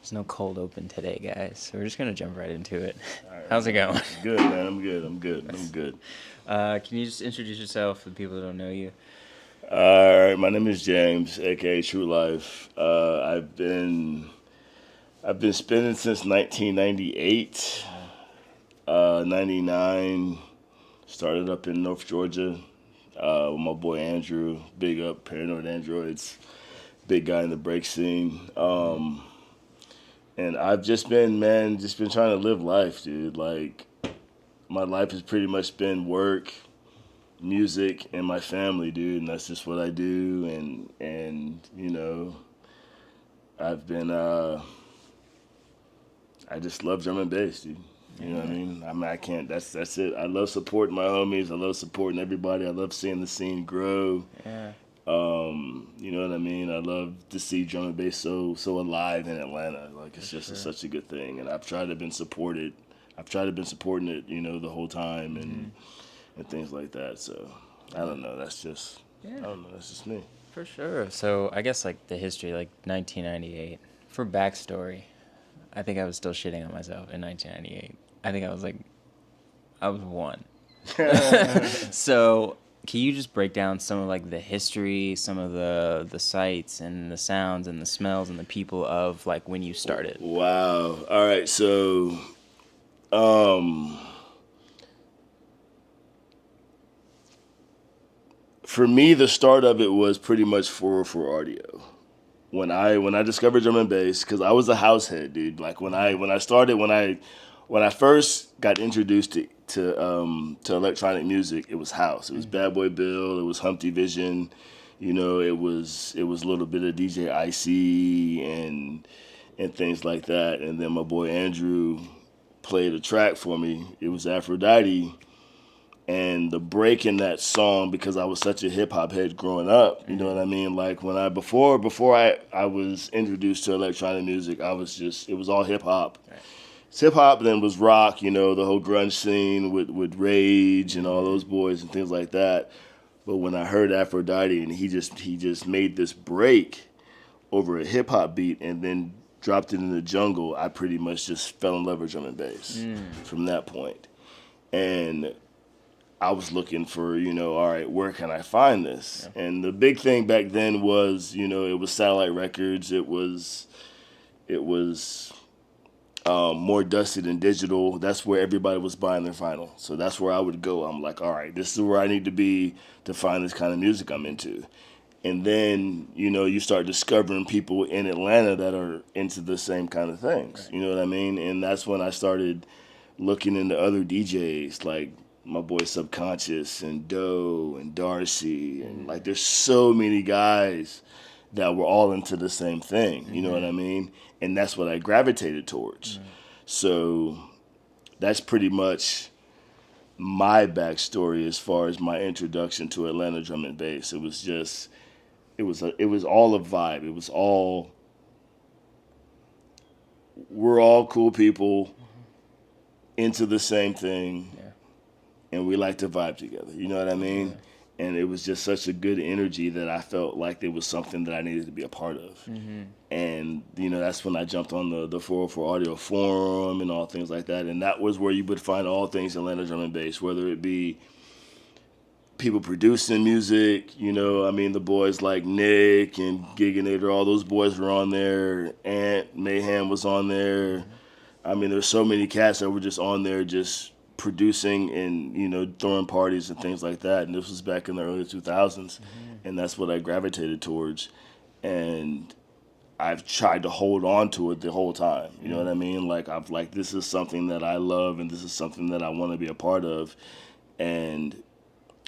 There's no cold open today, guys. So we're just gonna jump right into it. All right, How's it going? Good, man. I'm good. I'm good. I'm good. Can you just introduce yourself for the people that don't know you? All right, my name is James, aka TruLyfe. I've been spinning since 1998. 99. Started up in North Georgia with my boy Andrew. Big up, Paranoid Androids. Big guy in the break scene. And I've just been, man, just been trying to live life, dude. Like, my life has pretty much been work, music, and my family, dude. And that's just what I do. And I've been, I just love drum and bass, dude. You know what I mean? I can't. That's it. I love supporting my homies. I love supporting everybody. I love seeing the scene grow. Yeah. You know what I mean? I love to see drum and bass so alive in Atlanta. Like it's just such a good thing, and I've tried to been supported. I've tried to been supporting it, the whole time and things like that. So I don't know. That's just I don't know. That's just me. For sure. So I guess like the history, like 1998. For backstory, I think I was still shitting on myself in 1998. I think I was one. So can you just break down some of like the history, some of the sights and the sounds and the smells and the people of like when you started? Wow. All right. So, um, for me, the start of it was pretty much for audio. When I discovered drum and bass, because I was a house head, dude. Like when I first got introduced to electronic music, it was house. It was Bad Boy Bill. It was Humpty Vision. It was a little bit of DJ Icy and things like that. And then my boy Andrew played a track for me. It was Aphrodite. And the break in that song, because I was such a hip hop head growing up, you know what I mean? Like when before I was introduced to electronic music, it was all hip hop. Right. It's hip hop, then was rock, the whole grunge scene with Rage and all those boys and things like that. But when I heard Aphrodite and he just made this break over a hip hop beat and then dropped it in the jungle, I pretty much just fell in love with drum and bass from that point. And I was looking for, all right, where can I find this? Yeah. And the big thing back then was, it was satellite records. It was more dusty than digital. That's where everybody was buying their vinyl. So that's where I would go. I'm like, all right, this is where I need to be to find this kind of music I'm into. And then, you start discovering people in Atlanta that are into the same kind of things. Right. You know what I mean? And that's when I started looking into other DJs like my boy Subconscious and Doe and Darcy. And like there's so many guys that were all into the same thing. You know what I mean? And that's what I gravitated towards. So that's pretty much my backstory as far as my introduction to Atlanta drum and bass. It was all a vibe. It was all, we're all cool people into the same thing, and we like to vibe together. You know what I mean? Yeah. And it was just such a good energy that I felt like it was something that I needed to be a part of. And, that's when I jumped on the 404 Audio Forum and all things like that. And that was where you would find all things Atlanta drum and bass, whether it be people producing music, the boys like Nick and Giganator, all those boys were on there. Ant Mayhem was on there. There's so many cats that were just on there just producing and throwing parties and things like that. And this was back in the early 2000s, and that's what I gravitated towards. And I've tried to hold on to it the whole time. You know what I mean? Like this is something that I love, and this is something that I want to be a part of, and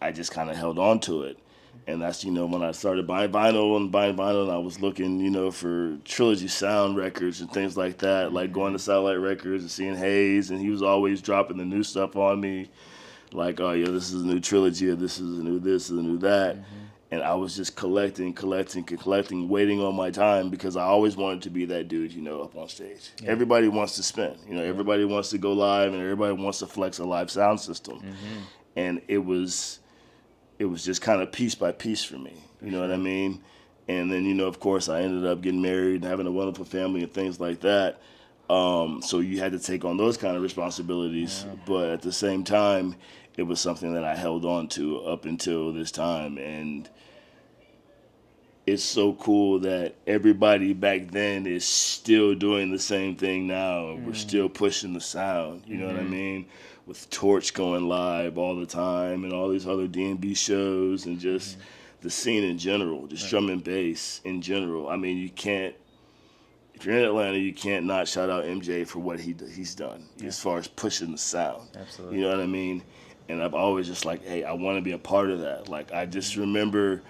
I just kind of held on to it. And that's, when I started buying vinyl, and I was looking, for Trilogy Sound records and things like that, like going to Satellite Records and seeing Hayes, and he was always dropping the new stuff on me, like, oh, yeah, this is a new Trilogy, or this is a new this, or a new that. And I was just collecting, waiting on my time, because I always wanted to be that dude, up on stage. Yeah. Everybody wants to spin, everybody wants to go live, and everybody wants to flex a live sound system. And it was just kind of piece by piece for me. You know what I mean? And then, of course, I ended up getting married and having a wonderful family and things like that. So you had to take on those kind of responsibilities. Yeah. But at the same time, it was something that I held on to up until this time. And it's so cool that everybody back then is still doing the same thing now. We're still pushing the sound, you know what I mean? With Torch going live all the time and all these other D&B shows and just the scene in general, just drum and bass in general. I mean, you can't, if you're in Atlanta, you can't not shout out MJ for what he's done as far as pushing the sound. Absolutely. You know what I mean? And I've always just like, hey, I want to be a part of that. Like, I just remember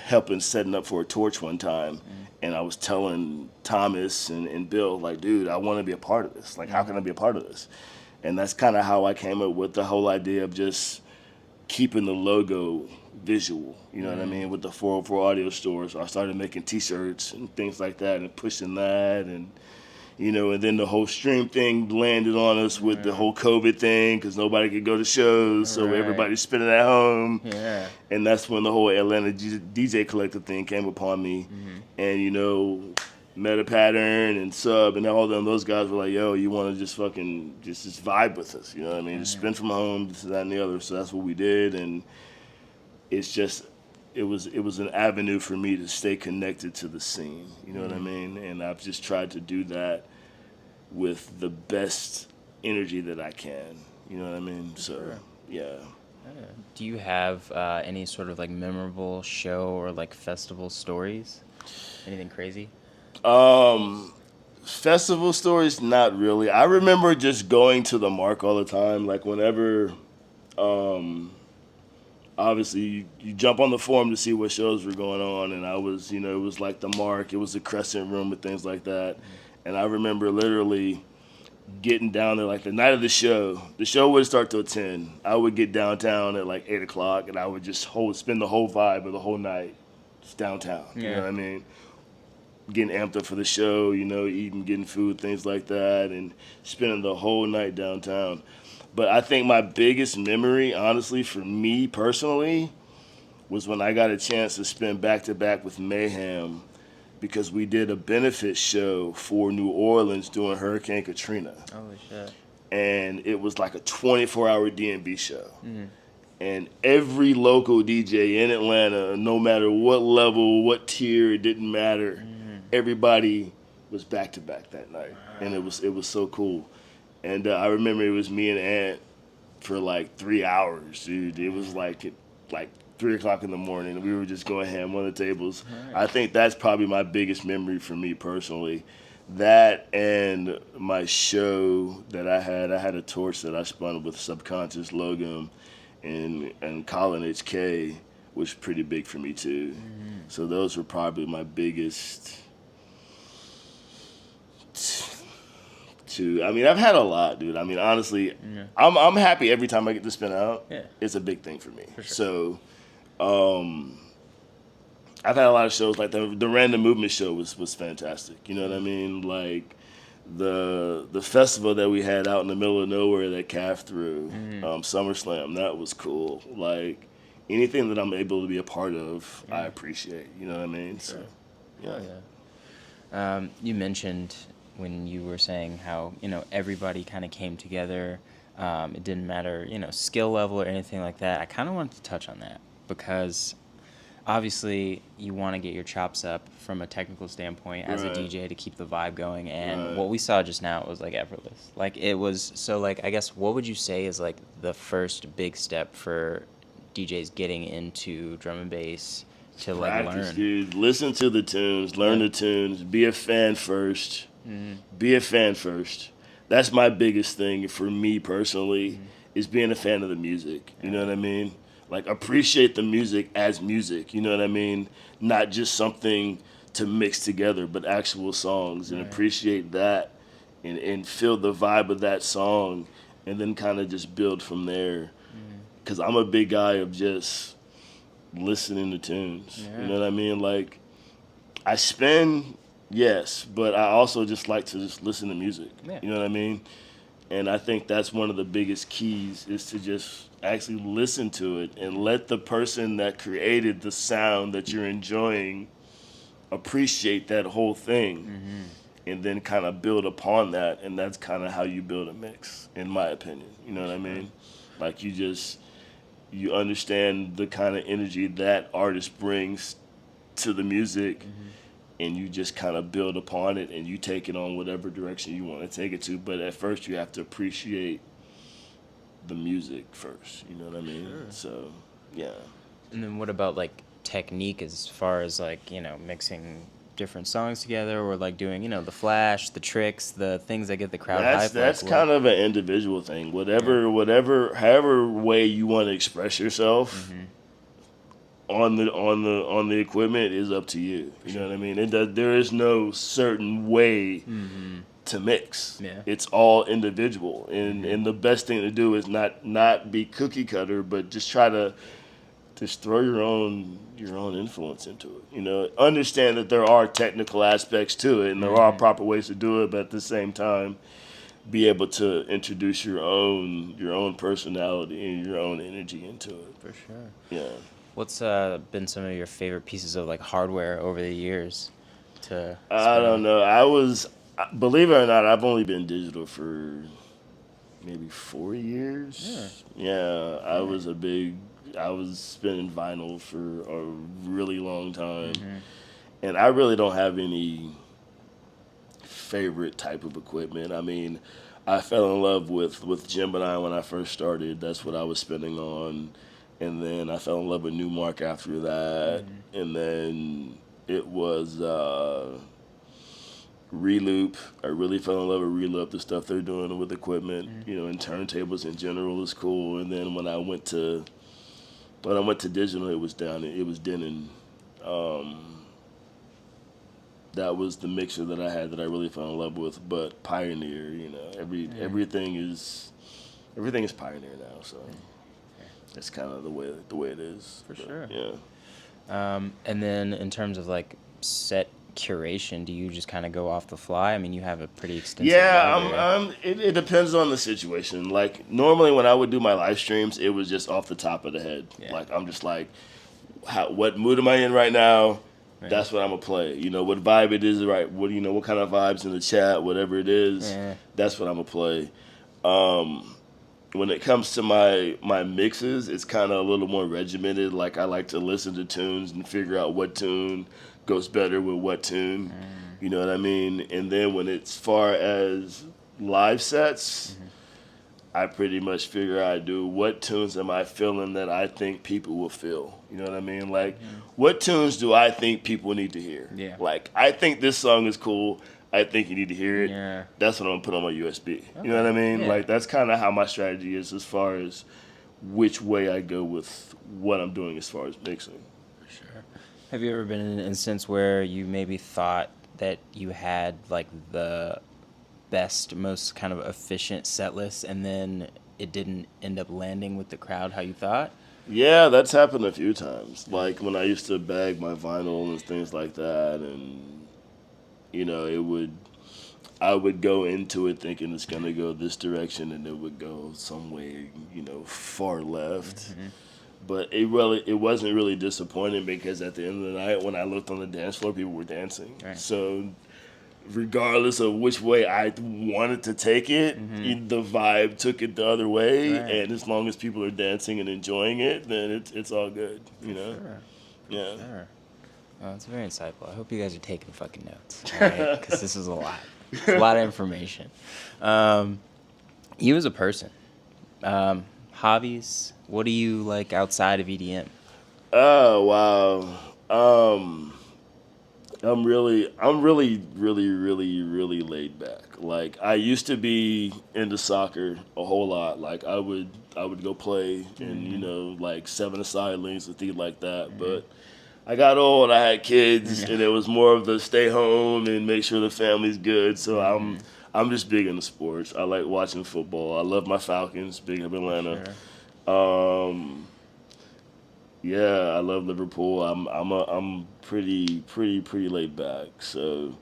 helping setting up for a Torch one time, and I was telling Thomas and Bill, like, dude, I want to be a part of this. Like, how can I be a part of this? And that's kind of how I came up with the whole idea of just keeping the logo visual, you know what I mean, with the 404 audio store. So I started making T-shirts and things like that and pushing that, and and then the whole stream thing landed on us with the whole COVID thing because nobody could go to shows, so everybody's spinning at home. Yeah. And that's when the whole Atlanta DJ Collective thing came upon me. And, Meta Pattern and Sub and all them, those guys were like, yo, you want to just fucking just vibe with us, you know what I mean? Just spin from home, this, that, and the other. So that's what we did. And it's just, it was an avenue for me to stay connected to the scene, you know what I mean? And I've just tried to do that with the best energy that I can, you know what I mean? So, yeah. Do you have any sort of like memorable show or like festival stories? Anything crazy? Festival stories, not really. I remember just going to the Mark all the time. Like whenever, obviously you jump on the forum to see what shows were going on, and I was, it was like the Mark, it was the Crescent Room and things like that. And I remember literally getting down there like the night of the show. The show would start till 10. I would get downtown at like 8 o'clock, and I would just spend the whole vibe of the whole night just downtown. You know what I mean? Getting amped up for the show, eating, getting food, things like that, and spending the whole night downtown. But I think my biggest memory, honestly, for me personally, was when I got a chance to spend back-to-back with Mayhem because we did a benefit show for New Orleans during Hurricane Katrina. Holy shit. And it was like a 24-hour D&B show. And every local DJ in Atlanta, no matter what level, what tier, it didn't matter, everybody was back-to-back that night. And it was so cool. And I remember it was me and Ant for like 3 hours, dude. It was like 3 o'clock in the morning. We were just going ham on the tables. I think that's probably my biggest memory for me personally. That and my show that I had a torch that I spun with Subconscious Logo and Colin HK was pretty big for me too. So those were probably my biggest two. I mean, I've had a lot, dude. I mean, honestly, I'm happy every time I get to spin out. Yeah. It's a big thing for me. For sure. So, I've had a lot of shows like the Random Movement show was fantastic. You know what I mean? Like the festival that we had out in the middle of nowhere that Calf threw, SummerSlam, that was cool. Like anything that I'm able to be a part of, I appreciate. You know what I mean? Sure. So, yeah. Oh, yeah. You mentioned when you were saying how, everybody kind of came together. It didn't matter, skill level or anything like that. I kind of wanted to touch on that because obviously you want to get your chops up from a technical standpoint as a DJ to keep the vibe going. And what we saw just now was like effortless. Like it was, so like, I guess what would you say is like the first big step for DJs getting into drum and bass to like Practice, learn? dude. Listen to the tunes, learn the tunes, be a fan first. Be a fan first. That's my biggest thing for me personally, is being a fan of the music. You know what I mean? Like, appreciate the music as music. You know what I mean? Not just something to mix together, but actual songs, and appreciate that and feel the vibe of that song, and then kind of just build from there. Because I'm a big guy of just listening to tunes. You know what I mean? Like, I spin, yes, but I also just like to just listen to music. You know what I mean? And I think that's one of the biggest keys, is to just actually listen to it and let the person that created the sound that you're enjoying appreciate that whole thing, Mm-hmm. and then kind of build upon that, and that's kind of how you build a mix, in my opinion. You know what I mean? Like you understand the kind of energy that artist brings to the music, Mm-hmm. and you just kind of build upon it, and you take it on whatever direction you want to take it to. But at first, you have to appreciate the music first. You know what I mean? Sure. So, yeah. And then what about like technique as far as like, mixing different songs together or like doing, the flash, the tricks, the things that get the crowd hype? That's Like kind of an individual thing. yeah. However way you want to express yourself Mm-hmm. on the equipment is up to you. You know what I mean? There is no certain way Mm-hmm. to mix. Yeah. It's all individual, and Mm-hmm. the best thing to do is not be cookie cutter, but just try to just throw your own influence into it. Understand that there are technical aspects to it, and there are Mm-hmm. proper ways to do it, but at the same time, be able to introduce your own personality and your own energy into it. For sure. Yeah. What's been some of your favorite pieces of like hardware over the years to I spend don't on? know. Believe it or not, I've only been digital for maybe 4 years. Yeah, I was spinning vinyl for a really long time, Mm-hmm. and I really don't have any favorite type of equipment. I mean, I fell in love with Gemini when I first started. That's what I was spinning on, and then I fell in love with Newmark after that, Mm-hmm. and then it was Reloop. I really fell in love with Reloop. The stuff they're doing with equipment, and turntables in general is cool. And then when I went to digital, it was Denon. Um, that was the mixer that I had that I really fell in love with. But Pioneer, Yeah. everything is Pioneer now. So that's kind of the way it is. For But, sure. yeah. And then in terms of like set curation, do you just kind of go off the fly? I mean, you have a pretty extensive Yeah, library. it depends on the situation. Like normally when I would do my live streams, it was just off the top of the head. Yeah. Like I'm just like, what mood am I in right now? Right. That's what I'm gonna play. What vibe it is, right? What kind of vibes in the chat, whatever it is, Yeah. that's what I'm gonna play. When it comes to my mixes, it's kind of a little more regimented. Like I like to listen to tunes and figure out what tune goes better with what tune. You know what I mean? And then when it's far as live sets, I pretty much figure I do what tunes am I feeling that I think people will feel. You know what I mean? Like, what tunes do I think people need to hear? Yeah. Like, I think this song is cool. I think you need to hear it. Yeah. That's what I'm gonna put on my USB. You know what I mean? Yeah. Like, that's kind of how my strategy is as far as which way I go with what I'm doing as far as mixing. Sure. Have you ever been in an instance where you maybe thought that you had like the best, most kind of efficient set list, and then it didn't end up landing with the crowd how you thought? Yeah, that's happened a few times. Like when I used to bag my vinyl and things like that, and I would go into it thinking it's gonna go this direction, and it would go some way, far left. But it wasn't really disappointing because at the end of the night, when I looked on the dance floor, people were dancing. Right. So regardless of which way I wanted to take it, the vibe took it the other way, Right. and as long as people are dancing and enjoying it, then it's all good. Sure. Yeah. Sure. Well, it's very insightful. I hope you guys are taking fucking notes, right? Because this is a lot. It's a lot of information. You as a person, hobbies. What do you like outside of EDM? Oh wow. I'm really, really laid back. Like I used to be into soccer a whole lot. Like I would go play and like 7-a-side leagues and things like that. But I got old. I had kids, and it was more of the stay home and make sure the family's good. So I'm just big into sports. I like watching football. I love my Falcons. Big up Atlanta. Sure. Yeah, I love Liverpool. I'm pretty laid back. So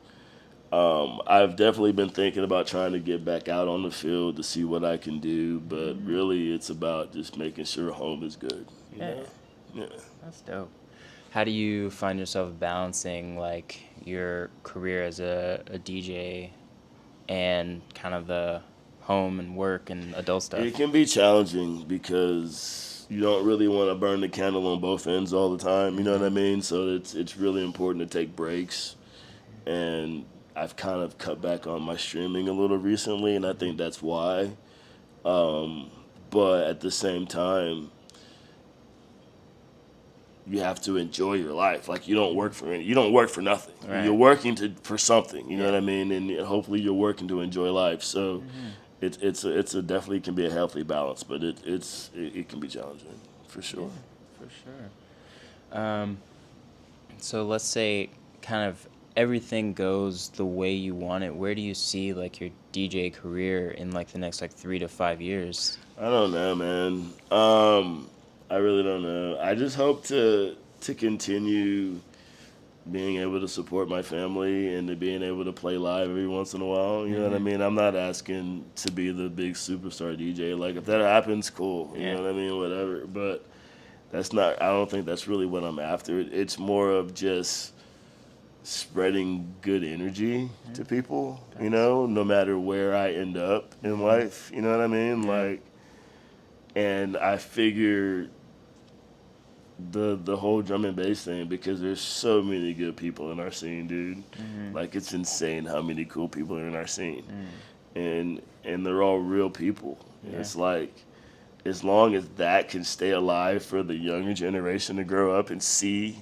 I've definitely been thinking about trying to get back out on the field to see what I can do. But really, it's about just making sure home is good. You know? Yeah. That's dope. How do you find yourself balancing like your career as a DJ and kind of the home and work and adult It stuff? can be challenging because you don't really want to burn the candle on both ends all the time. You know what I mean? So it's really important to take breaks, and I've kind of cut back on my streaming a little recently, and I think that's why. But at the same time, you have to enjoy your life. Like you don't work for nothing. Right. You're working for something. You know Yeah. what I mean? And hopefully you're working to enjoy life. So it's a definitely can be a healthy balance, but it can be challenging for sure. For sure. So let's say kind of everything goes the way you want it. Where do you see like your DJ career in like the next like 3 to 5 years? I don't know, man. I really don't know. I just hope to continue being able to support my family and to being able to play live every once in a while. You know what I mean? I'm not asking to be the big superstar DJ. Like if that happens, cool. You know what I mean? Whatever. But that's not. I don't think that's really what I'm after. It's more of just spreading good energy to people. You know, no matter where I end up in life. You know what I mean? Like, and I figure the whole drum and bass thing, because there's so many good people in our scene, dude. Like it's insane how many cool people are in our scene, and they're all real people. It's like as long as that can stay alive for the younger generation to grow up and see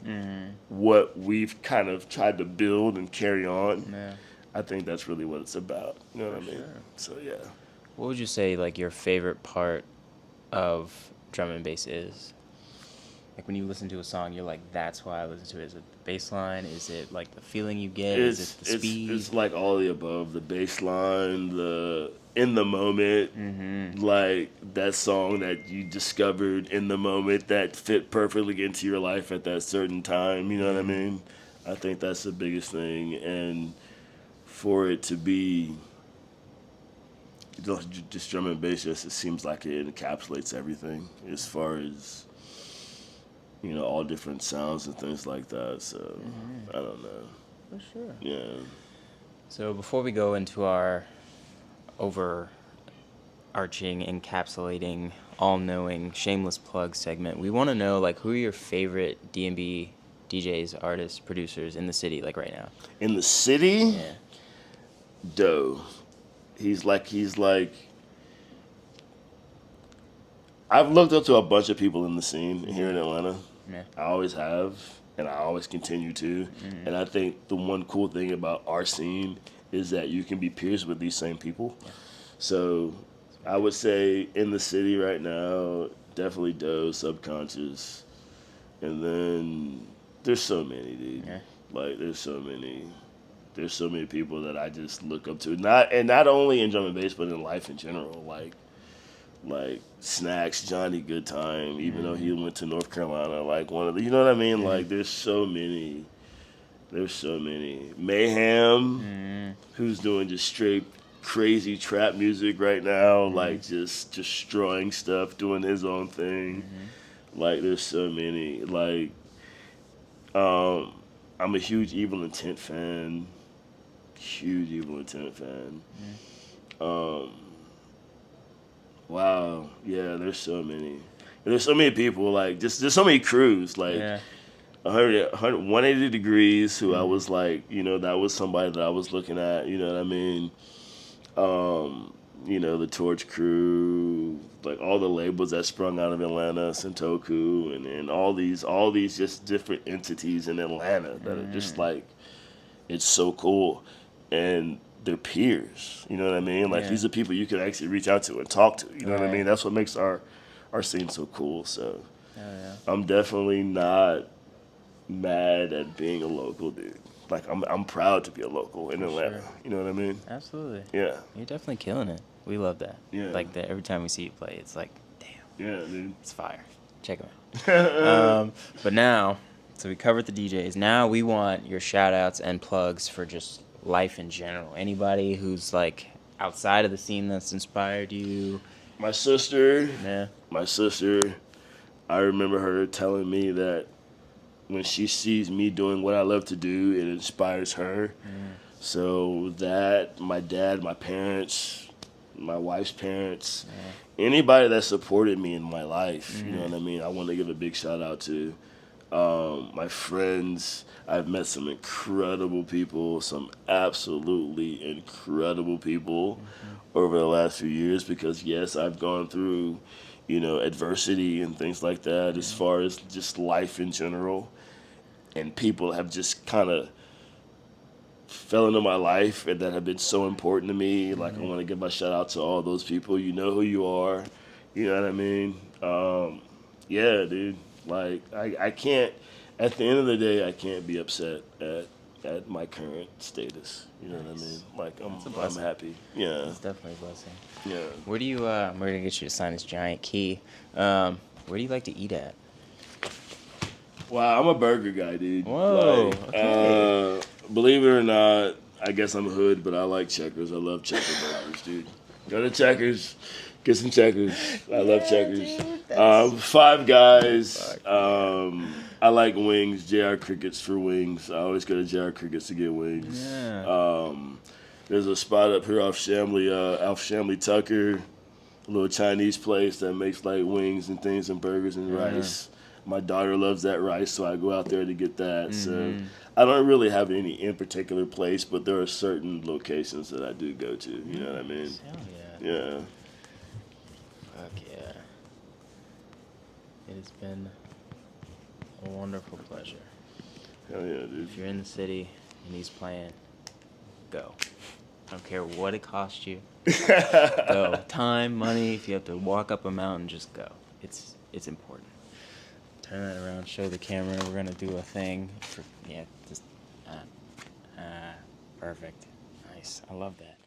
what we've kind of tried to build and carry on, I think that's really what it's about. You know what I mean? Sure. So yeah. What would you say like your favorite part of drum and bass is? Like when you listen to a song, you're like, that's why I listen to it. Is it the bass line? Is it like the feeling you get? Is it the speed? It's like all of the above. The bass line, the in the moment, like that song that you discovered in the moment that fit perfectly into your life at that certain time. You know what I mean? I think that's the biggest thing. And for it to be just drum and bass, just it seems like it encapsulates everything as far as all different sounds and things like that. So I don't know. For sure. Yeah. So before we go into our overarching, encapsulating, all-knowing, shameless plug segment, we want to know like who are your favorite D&B DJs, artists, producers in the city like right now? In the city, Yeah. Doe. He's like. I've looked up to a bunch of people in the scene here in Atlanta. Yeah. I always have, and I always continue to. And I think the one cool thing about our scene is that you can be peers with these same people. Yeah. So I would say in the city right now, definitely Doe, Subconscious. And then there's so many, dude. Yeah. Like there's so many people that I just look up to. Not only in drum and bass, but in life in general. Like Snacks, Johnny Goodtime, even though he went to North Carolina, like one of the, you know what I mean? Like there's so many. Mayhem, who's doing just straight crazy trap music right now, like just destroying stuff, doing his own thing. Like there's so many. Like I'm a huge Evil Intent fan. Wow, yeah, there's so many. There's so many people, like, there's so many crews, like, 180 Degrees, who I was like, that was somebody that I was looking at, you know what I mean? The Torch Crew, like, all the labels that sprung out of Atlanta, Sentoku, and all these just different entities in Atlanta that are just, like, it's so cool. And they're peers, you know what I mean? Like these are people you can actually reach out to and talk to, you know what I mean? That's what makes our scene so cool. So I'm definitely not mad at being a local dude. Like I'm proud to be a local in Atlanta. Sure. You know what I mean? Absolutely. Yeah. You're definitely killing it. We love that. Yeah. Like that every time we see you play, it's like, damn. Yeah, dude. It's fire. Check them out. But now, so we covered the DJs. Now we want your shout outs and plugs for just life in general. Anybody who's like outside of the scene that's inspired you. My sister. Yeah. I remember her telling me that when she sees me doing what I love to do, it inspires her. So that, my dad, my parents, my wife's parents, anybody that supported me in my life, you know what I mean? I want to give a big shout out to my friends. I've met some incredible people, some absolutely incredible people over the last few years because, yes, I've gone through, adversity and things like that as far as just life in general. And people have just kind of fell into my life and that have been so important to me. Like, I want to give my shout out to all those people. You know who you are. You know what I mean? Yeah, dude. Like, I can't, at the end of the day, I can't be upset at my current status. You know what I mean? Like, I'm happy. Yeah. It's definitely a blessing. Yeah. Where do you, we're going to get you to sign this giant key. Where do you like to eat at? Wow, I'm a burger guy, dude. Whoa, Like, okay. believe it or not, I guess I'm hood, but I like Checkers. I love Checker burgers, dude. Go to Checkers, get some Checkers. I love Checkers. Dude, Five Guys. Fuck yeah. I like wings. JR Crickets for wings. I always go to JR Crickets to get wings. Yeah. There's a spot up here off Shamley Tucker, a little Chinese place that makes like wings and things and burgers and rice. My daughter loves that rice, so I go out there to get that. So I don't really have any in particular place, but there are certain locations that I do go to. You know what I mean? Hell yeah. Yeah. Fuck yeah. It has been a wonderful pleasure. Hell yeah, dude. If you're in the city and he's playing, go. I don't care what it costs you. Go. Time, money, if you have to walk up a mountain, just go. It's important. Turn that around, show the camera. We're gonna do a thing. Perfect. Nice. I love that.